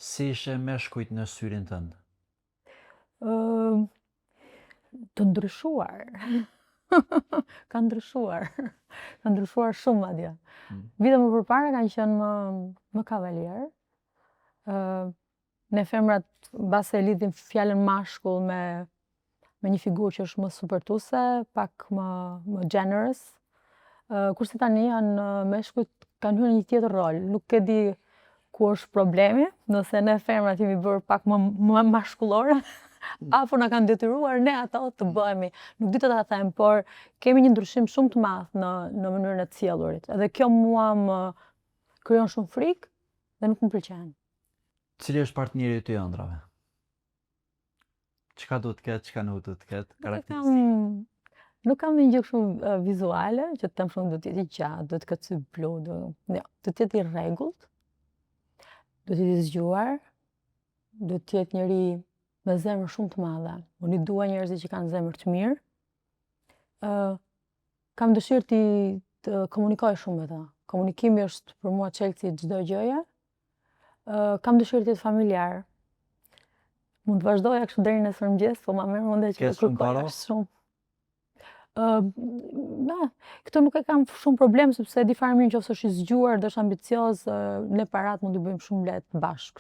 Si ishe meshkujt në syrin tënd? Të ndryshuar. Ka ndryshuar. Ka ndryshuar shumë madje. Vite më përpara kanë qenë më kavalierë. Ne femrat mbase e lidhim fjalën mashkull me një figurë që është më supertuese, pak më generous. Kurse tani janë meshkujt kanë hyrë në një tjetër rol. Nuk e di ku është problemi, nëse ne femrat jemi bërë pak më mashkullore, apo na kanë detyruar ne ato të bëhemi. Nuk di të ta them, por kemi një ndryshim shumë të madh në mënyrën e të sjellurit. Edhe kjo mua më krijon shumë frikë dhe nuk më pëlqen. Cili është partneri i ëndrave? Çka duhet të ketë, çka nuk duhet të ketë, karakteristika? Nuk kam një gjë kështu vizuale, që të them shumë do të jetë i gjatë, do të ketë sy blu, do të jetë i rregullt, do të jetë i zgjuar, do të jetë njëri me zemër shumë të madhe. Unë i dua njerëzit që kanë zemër të mirë. Kam dëshirë të komunikoj shumë me ta. Komunikimi është për mua çelësi i çdo gjëje. Kam dëshirë të jetë familjar. Mund të vazhdoja kështu deri nesër mëngjes, po ma merr mendja që Ke shumë para? shumë. Këto nuk e kam shumë problem, sepse di fare mirë nëse është i zgjuar dhe është ambicioz, ne parat mund t'i bëjmë shumë lehtë bashkë.